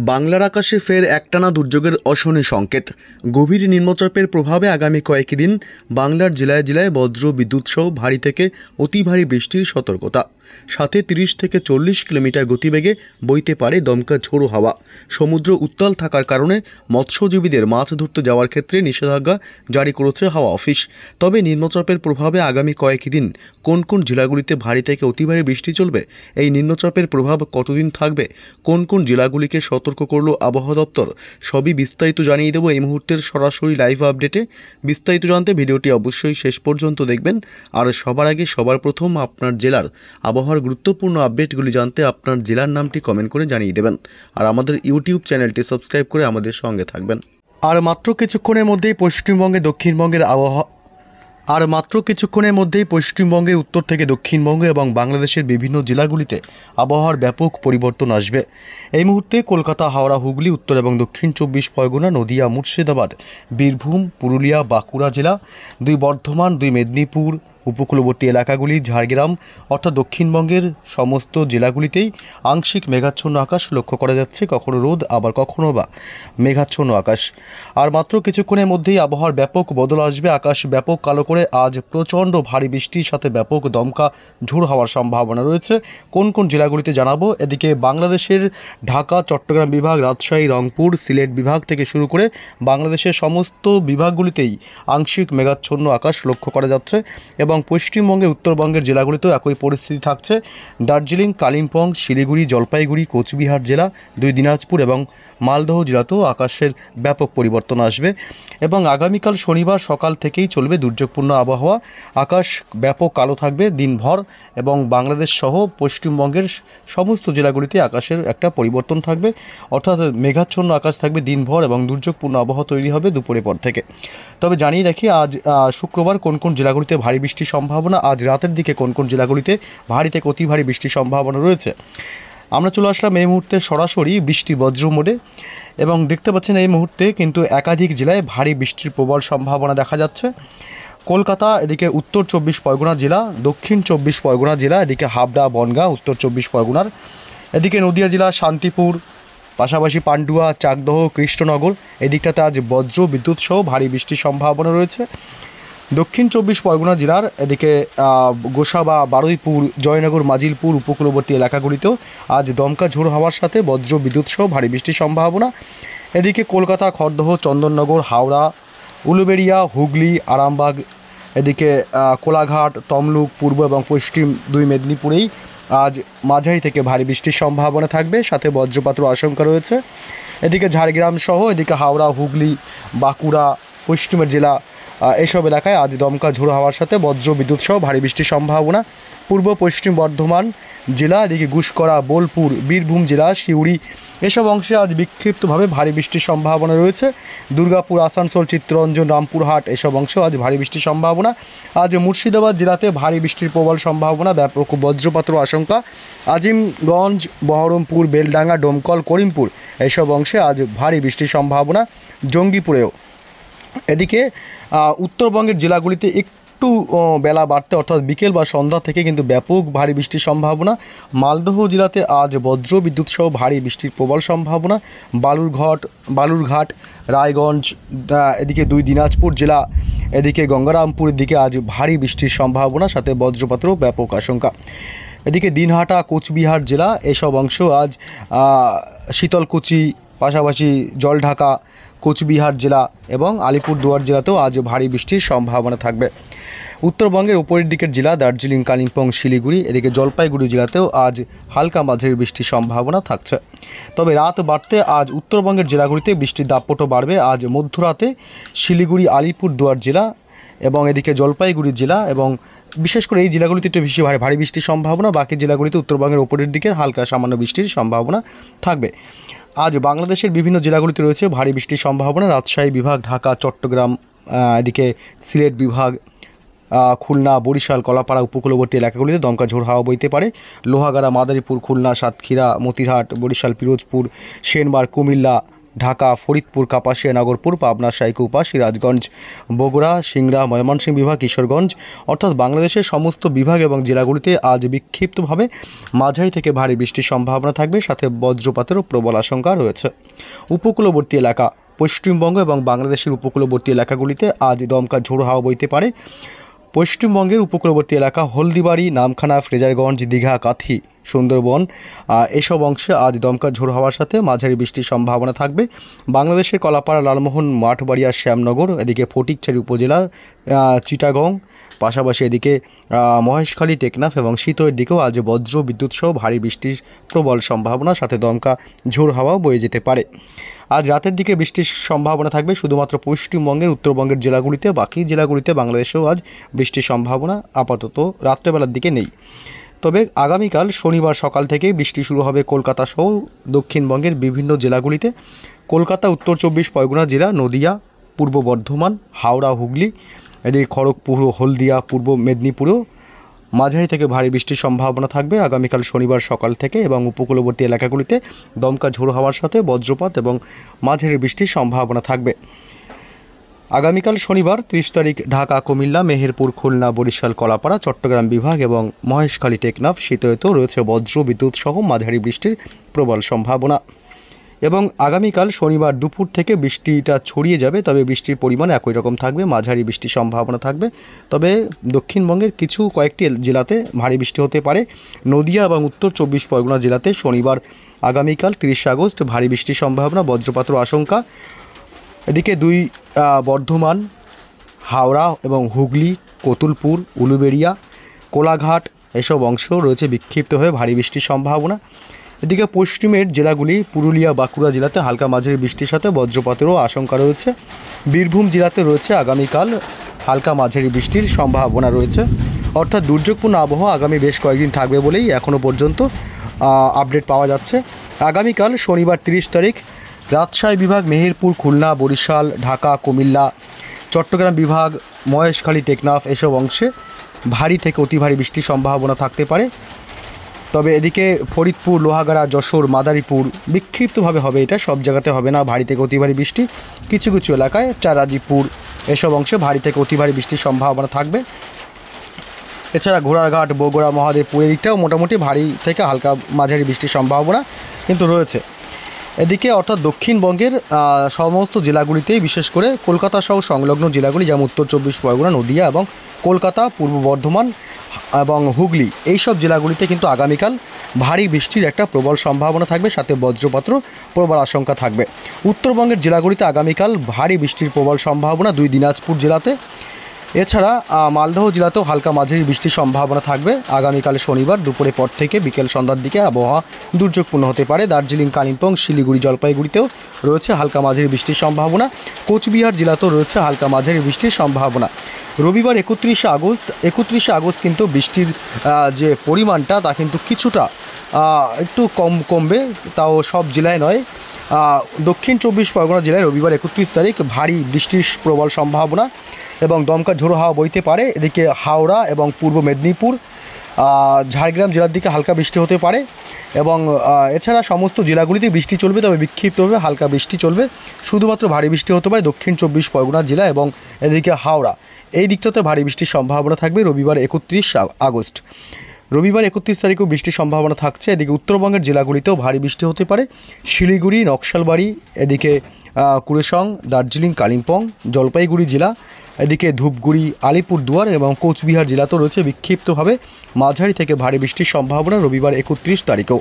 বাংলার আকাশে ফের একটানা দুর্যোগের অশনি সংকেত। গভীর নিম্নচাপের প্রভাবে আগামী কয়েকদিন বাংলার জেলায় জেলায় বজ্র বিদ্যুৎ সহ ভারী থেকে অতি ভারী বৃষ্টির সতর্কতা। সাথে 30 থেকে 40 কিলোমিটার গতিবেগে বইতে পারে দমকা ঝোড়ো হাওয়া। সমুদ্র উত্তাল থাকার কারণে মৎস্যজীবীদের মাছ ধরতে যাওয়ার ক্ষেত্রে নিষেধাজ্ঞা জারি করেছে হাওয়া অফিস। তবে নিম্নচাপের প্রভাবে আগামী কয়েকদিন কোন কোন জেলাগুলিতে ভারী থেকে অতি ভারী বৃষ্টি চলবে, এই নিম্নচাপের প্রভাব কতদিন থাকবে, কোন কোন জেলাগুলিকে সতর্ক করল আবহাওয়া দপ্তর, সবই বিস্তারিত জানিয়ে দেব এই মুহূর্তের সরাসরি লাইভ আপডেটে। বিস্তারিত জানতে ভিডিওটি অবশ্যই শেষ পর্যন্ত দেখবেন। আর সবার আগে সবার প্রথম আপনার জেলার আবহাওয়ার গুরুত্বপূর্ণ আপডেটগুলি জানতে আপনার জেলার নামটি কমেন্ট করে জানিয়ে দেবেন। আর আমাদের ইউটিউব চ্যানেলটি সাবস্ক্রাইব করে আমাদের সঙ্গে থাকবেন। আর মাত্র কিছুক্ষণের মধ্যেই পশ্চিমবঙ্গের উত্তর থেকে দক্ষিণবঙ্গ এবং বাংলাদেশের বিভিন্ন জেলাগুলিতে আবহাওয়ার ব্যাপক পরিবর্তন আসবে। এই মুহূর্তে কলকাতা, হাওড়া, হুগলি, উত্তর এবং দক্ষিণ 24 পরগনা, নদিয়া, মুর্শিদাবাদ, বীরভূম, পুরুলিয়া, বাঁকুড়া জেলা, 2 বর্ধমান, 2 মেদিনীপুর, উপকূলবর্তী এলাকাগুলি, ঝাড়গ্রাম অর্থাৎ দক্ষিণবঙ্গের সমস্ত জেলাগুলিতেই আংশিক মেঘাচ্ছন্ন আকাশ লক্ষ্য করা যাচ্ছে। কখনো রোদ, আবার কখনো বা মেঘাচ্ছন্ন আকাশ। আর মাত্র কিছুক্ষণের মধ্যেই আবহাওয়ার ব্যাপক বদল আসবে। আকাশ ব্যাপক কালো করে আজ প্রচণ্ড ভারী বৃষ্টির সাথে ব্যাপক দমকা ঝোড়ো হওয়ার সম্ভাবনা রয়েছে। কোন কোন জেলাগুলিতে জানাবো। এদিকে বাংলাদেশের ঢাকা, চট্টগ্রাম বিভাগ, রাজশাহী, রংপুর, সিলেট বিভাগ থেকে শুরু করে বাংলাদেশের সমস্ত বিভাগগুলিতেই আংশিক মেঘাচ্ছন্ন আকাশ লক্ষ্য করা যাচ্ছে। এবং পশ্চিমবঙ্গের উত্তরবঙ্গের জেলাগুলিতেও একই পরিস্থিতি থাকছে। দার্জিলিং, কালিম্পং, শিলিগুড়ি, জলপাইগুড়ি, কোচবিহার জেলা, 2 দিনাজপুর এবং মালদহ জেলাতেও আকাশের ব্যাপক পরিবর্তন আসবে। এবং আগামীকাল শনিবার সকাল থেকেই চলবে দুর্যোগপূর্ণ আবহাওয়া। আকাশ ব্যাপক কালো থাকবে দিনভর এবং বাংলাদেশ সহ পশ্চিমবঙ্গের সমস্ত জেলাগুলিতে আকাশের একটা পরিবর্তন থাকবে, অর্থাৎ মেঘাচ্ছন্ন আকাশ থাকবে দিনভর এবং দুর্যোগপূর্ণ আবহাওয়া তৈরি হবে দুপুরের পর থেকে। তবে জানিয়ে রাখি, আজ শুক্রবার কোন কোন জেলাগুলিতে ভারী বৃষ্টির সম্ভাবনা, আজ রাতের দিকে কোন কোন জেলাগুলিতে ভারী থেকে অতি ভারী বৃষ্টির সম্ভাবনা রয়েছে। আমরা চলে আসলাম এই মুহূর্তে সরাসরি বৃষ্টি বজ্র মোডে এবং দেখতে পাচ্ছেন এই মুহূর্তে কিন্তু একাধিক জেলায় ভারী বৃষ্টির প্রবল সম্ভাবনা দেখা যাচ্ছে। কলকাতা, এদিকে উত্তর 24 পরগনা জেলা, দক্ষিণ 24 পরগনা জেলা, এদিকে হাবড়া, বনগাঁ উত্তর 24 পরগনার, এদিকে নদিয়া জেলা, শান্তিপুর, পাশাপাশি পান্ডুয়া, চাকদহ, কৃষ্ণনগর, এদিকটাতে আজ বজ্র বিদ্যুৎ সহ ভারী বৃষ্টির সম্ভাবনা রয়েছে। দক্ষিণ 24 পরগনা জেলার এদিকে গোসাবা, বারুইপুর, জয়নগর, মাজিলপুর, উপকূলবর্তী এলাকাগুলিতেও আজ দমকা ঝোড়ো হাওয়ার সাথে বজ্র বিদ্যুৎ সহ ভারী বৃষ্টির সম্ভাবনা। এদিকে কলকাতা, খড়দহ, চন্দননগর, হাওড়া, উলুবেড়িয়া, হুগলি, আরামবাগ, এদিকে কোলাঘাট, তমলুক, পূর্ব এবং পশ্চিম 2 মেদিনীপুরেই আজ মাঝারি থেকে ভারী বৃষ্টির সম্ভাবনা থাকবে, সাথে বজ্রপাতের আশঙ্কা রয়েছে। এদিকে ঝাড়গ্রাম সহ এদিকে হাওড়া, হুগলি, বাঁকুড়া, পশ্চিমের জেলা, এইসব এলাকায় আজ দমকা ঝোড়ো হাওয়ার সাথে বজ্র বিদ্যুৎ সহ ভারী বৃষ্টির সম্ভাবনা। পূর্ব পশ্চিম বর্ধমান জেলা, এদিকে গুসকরা, বোলপুর, বীরভূম জেলা, সিউড়ি, এসব অংশে আজ বিক্ষিপ্তভাবে ভারী বৃষ্টির সম্ভাবনা রয়েছে। দুর্গাপুর, আসানসোল, চিত্তরঞ্জন, রামপুরহাট, এসব অংশে আজ ভারী বৃষ্টির সম্ভাবনা। আজ মুর্শিদাবাদ জেলাতে ভারী বৃষ্টির প্রবল সম্ভাবনা, ব্যাপক বজ্রপাতের আশঙ্কা। আজিমগঞ্জ, বহরমপুর, বেলডাঙ্গা, ডোমকল, করিমপুর, এইসব অংশে আজ ভারী বৃষ্টির সম্ভাবনা। জঙ্গিপুরেও। এদিকে উত্তরবঙ্গের জেলাগুলিতে একটু বেলা বাড়তে অর্থাৎ বিকেল বা সন্ধ্যা থেকে কিন্তু ব্যাপক ভারী বৃষ্টির সম্ভাবনা। মালদহ জেলাতে আজ বজ্র বিদ্যুৎ সহ ভারী বৃষ্টির প্রবল সম্ভাবনা। বালুরঘাট, রায়গঞ্জ, এদিকে 2 দিনাজপুর জেলা, এদিকে গঙ্গারামপুরের দিকে আজ ভারী বৃষ্টির সম্ভাবনা, সাথে বজ্রপাতেরও ব্যাপক আশঙ্কা। এদিকে দিনহাটা, কোচবিহার জেলা, এসব অংশ আজ শীতলকুচি, পাশাপাশি জলঢাকা, কোচবিহার জেলা এবং আলিপুরদুয়ার জেলাতেও আজ ভারী বৃষ্টির সম্ভাবনা থাকবে। উত্তরবঙ্গের উপরের দিকের জেলা দার্জিলিং, কালিম্পং, শিলিগুড়ি, এদিকে জলপাইগুড়ি জেলাতেও আজ হালকা মাঝারি বৃষ্টির সম্ভাবনা থাকছে। তবে রাত বাড়তে আজ উত্তরবঙ্গের জেলাগুলিতে বৃষ্টির দাপটও বাড়বে। আজ মধ্যরাতে শিলিগুড়ি, আলিপুরদুয়ার জেলা এবং এদিকে জলপাইগুড়ি জেলা এবং বিশেষ করে এই জেলাগুলিতে একটু বেশি ভারী বৃষ্টির সম্ভাবনা। বাকি জেলাগুলিতে উত্তরবঙ্গের উপরের দিকে হালকা সামান্য বৃষ্টির সম্ভাবনা থাকবে। আজ বাংলাদেশের বিভিন্ন জেলাগুলিতে রয়েছে ভারী বৃষ্টির সম্ভাবনা। রাজশাহী বিভাগ, ঢাকা, চট্টগ্রাম, এদিকে সিলেট বিভাগ, খুলনা, বরিশাল, কলাপাড়া, উপকূলবর্তী এলাকাগুলিতে দমকা ঝোড়ো হাওয়া বইতে পারে। লোহাগাড়া, মাদারীপুর, খুলনা, সাতক্ষীরা, মতিরহাট, বরিশাল, পিরোজপুর, সেনবাগ, কুমিল্লা, ঢাকা, ফরিদপুর, কাপাসিয়া, নগরপুর, পাবনা, সাইকুপা, সিরাজগঞ্জ, বগুড়া, সিংড়া, ময়মনসিংহ বিভাগ, কিশোরগঞ্জ অর্থাৎ বাংলাদেশের সমস্ত বিভাগ এবং জেলাগুলিতে আজ বিক্ষিপ্তভাবে মাঝারি থেকে ভারী বৃষ্টির সম্ভাবনা থাকবে, সাথে বজ্রপাতেরও প্রবল আশঙ্কা রয়েছে। উপকূলবর্তী এলাকা পশ্চিমবঙ্গ এবং বাংলাদেশের উপকূলবর্তী এলাকাগুলিতে আজ দমকা ঝোড়ো হাওয়া বইতে পারে। পশ্চিমবঙ্গের উপকূলবর্তী এলাকা হলদিবাড়ি, নামখানা, ফ্রেজারগঞ্জ, দীঘা, কাথি, সুন্দরবন এসব অংশে আজ দমকা ঝোড়ো হাওয়ার সাথে মাঝারি বৃষ্টির সম্ভাবনা থাকবে। বাংলাদেশের কলাপাড়া, লালমোহন, মাঠবাড়িয়া, শ্যামনগর, এদিকে ফটিকছড়ি উপজেলা, চিটাগং, পাশাপাশি এদিকে মহেশখালী, টেকনাফ এবং শীতের দিকেও আজ বজ্র বিদ্যুৎ সহ ভারী বৃষ্টির প্রবল সম্ভাবনা, সাথে দমকা ঝোড়ো হাওয়াও বয়ে যেতে পারে। আজ রাতের দিকে বৃষ্টির সম্ভাবনা থাকবে শুধুমাত্র পশ্চিমবঙ্গের উত্তরবঙ্গের জেলাগুলিতে, বাকি জেলাগুলিতে বাংলাদেশেও আজ বৃষ্টির সম্ভাবনা আপাতত রাত্রেবেলার দিকে নেই। তবে আগামীকাল শনিবার সকাল থেকেই বৃষ্টি শুরু হবে কলকাতা সহ দক্ষিণবঙ্গের বিভিন্ন জেলাগুলিতে। কলকাতা, উত্তর 24 পরগনা জেলা, নদিয়া, পূর্ব বর্ধমান, হাওড়া, হুগলি, এদিকে খড়গপুর, হলদিয়া, পূর্ব মেদিনীপুরেও মাঝারি থেকে ভারী বৃষ্টির সম্ভাবনা থাকবে আগামীকাল শনিবার সকাল থেকে, এবং উপকূলবর্তী এলাকাগুলিতে দমকা ঝোড়ো হাওয়ার সাথে বজ্রপাত এবং মাঝারি বৃষ্টির সম্ভাবনা থাকবে। আগামীকাল শনিবার 30 তারিখ ঢাকা, কুমিল্লা, মেহেরপুর, খুলনা, বরিশাল, কলাপাড়া, চট্টগ্রাম বিভাগ এবং মহেশখালী, টেকনাফ, শীতলতেও রয়েছে বজ্র বিদ্যুৎ সহ মাঝারি বৃষ্টির প্রবল সম্ভাবনা। এবং আগামীকাল শনিবার দুপুর থেকে বৃষ্টিটা ছড়িয়ে যাবে, তবে বৃষ্টির পরিমাণ একই রকম থাকবে, মাঝারি বৃষ্টির সম্ভাবনা থাকবে। তবে দক্ষিণবঙ্গের কয়েকটি জেলাতে ভারী বৃষ্টি হতে পারে। নদিয়া এবং উত্তর 24 পরগনা জেলাতে শনিবার আগামীকাল 30 আগস্ট ভারী বৃষ্টির সম্ভাবনা, বজ্রপাতের আশঙ্কা। এদিকে বর্ধমান, হাওড়া এবং হুগলি, কতুলপুর, উলুবেড়িয়া, কোলাঘাট এসব অংশ রয়েছে বিক্ষিপ্ত হয়ে ভারী বৃষ্টির সম্ভাবনা। এদিকে পশ্চিমের জেলাগুলি পুরুলিয়া, বাঁকুড়া জেলাতে হালকা মাঝারি বৃষ্টির সাথে বজ্রপাতেরও আশঙ্কা রয়েছে। বীরভূম জেলাতে রয়েছে আগামীকাল হালকা মাঝারি বৃষ্টির সম্ভাবনা রয়েছে। অর্থাৎ দুর্যোগপূর্ণ আবহাওয়া আগামী বেশ কয়েকদিন থাকবে বলেই এখনও পর্যন্ত আপডেট পাওয়া যাচ্ছে। আগামীকাল শনিবার 30 তারিখ রাজশাহী বিভাগ, মেহেরপুর, খুলনা, বরিশাল, ঢাকা, কুমিল্লা, চট্টগ্রাম বিভাগ, মহেশখালী, টেকনাফ এসব অংশে ভারী থেকে অতি ভারী বৃষ্টির সম্ভাবনা থাকতে পারে। তবে এদিকে ফরিদপুর, লোহাগাড়া, যশোর, মাদারীপুর বিক্ষিপ্তভাবে হবে, এটা সব জায়গাতে হবে না ভারী থেকে অতি ভারী বৃষ্টি। কিছু কিছু এলাকায় চারাজিপুর এসব অংশে ভারী থেকে অতি ভারী বৃষ্টির সম্ভাবনা থাকবে। এছাড়া ঘোড়ারঘাট, বগুড়া, মহাদেবপুর এদিকটাও মোটামুটি ভারী থেকে হালকা মাঝারি বৃষ্টির সম্ভাবনা কিন্তু রয়েছে। এদিকে অর্থাৎ দক্ষিণবঙ্গের সমস্ত জেলাগুলিতেই, বিশেষ করে কলকাতা সহ সংলগ্ন জেলাগুলি যেমন উত্তর 24 পরগনা, নদিয়া এবং কলকাতা, পূর্ব বর্ধমান এবং হুগলি এইসব জেলাগুলিতে কিন্তু আগামীকাল ভারী বৃষ্টির একটা প্রবল সম্ভাবনা থাকবে, সাথে বজ্রপাতের প্রবল আশঙ্কা থাকবে। উত্তরবঙ্গের জেলাগুলিতে আগামীকাল ভারী বৃষ্টির প্রবল সম্ভাবনা, 2 দিনাজপুর জেলাতে। এছাড়া মালদহ জেলাতেও হালকা মাঝারি বৃষ্টির সম্ভাবনা থাকবে আগামীকাল শনিবার দুপুরের পর থেকে বিকেল সন্ধ্যার দিকে আবহাওয়া দুর্যোগপূর্ণ হতে পারে। দার্জিলিং, কালিম্পং, শিলিগুড়ি, জলপাইগুড়িতেও রয়েছে হালকা মাঝারি বৃষ্টির সম্ভাবনা। কোচবিহার জেলাতেও রয়েছে হালকা মাঝারি বৃষ্টির সম্ভাবনা। রবিবার 31 আগস্ট কিন্তু বৃষ্টির যে পরিমাণটা তা কিন্তু কিছুটা একটু কমবে, তাও সব জেলায় নয়। দক্ষিণ 24 পরগনা জেলায় রবিবার 31 তারিখ ভারী বৃষ্টির প্রবল সম্ভাবনা এবং দমকা ঝোড়ো হাওয়া বইতে পারে। এদিকে হাওড়া এবং পূর্ব মেদিনীপুর, ঝাড়গ্রাম জেলার দিকে হালকা বৃষ্টি হতে পারে এবং এছাড়া সমস্ত জেলাগুলিতে বৃষ্টি চলবে, তবে বিক্ষিপ্তভাবে হালকা বৃষ্টি চলবে। শুধুমাত্র ভারী বৃষ্টি হতে পারে দক্ষিণ 24 পরগনা জেলা এবং এদিকে হাওড়া, এই দিকটাতে ভারী বৃষ্টির সম্ভাবনা থাকবে রবিবার 31 আগস্ট। রবিবার 31 তারিখেও বৃষ্টির সম্ভাবনা থাকছে। এদিকে উত্তরবঙ্গের জেলাগুলিতেও ভারী বৃষ্টি হতে পারে। শিলিগুড়ি, নকশালবাড়ি, এদিকে কুড়েসং, দার্জিলিং, কালিম্পং, জলপাইগুড়ি জেলা, এদিকে ধূপগুড়ি, আলিপুরদুয়ার এবং কোচবিহার জেলাতেও রয়েছে বিক্ষিপ্তভাবে মাঝারি থেকে ভারী বৃষ্টির সম্ভাবনা রবিবার 31 তারিখেও।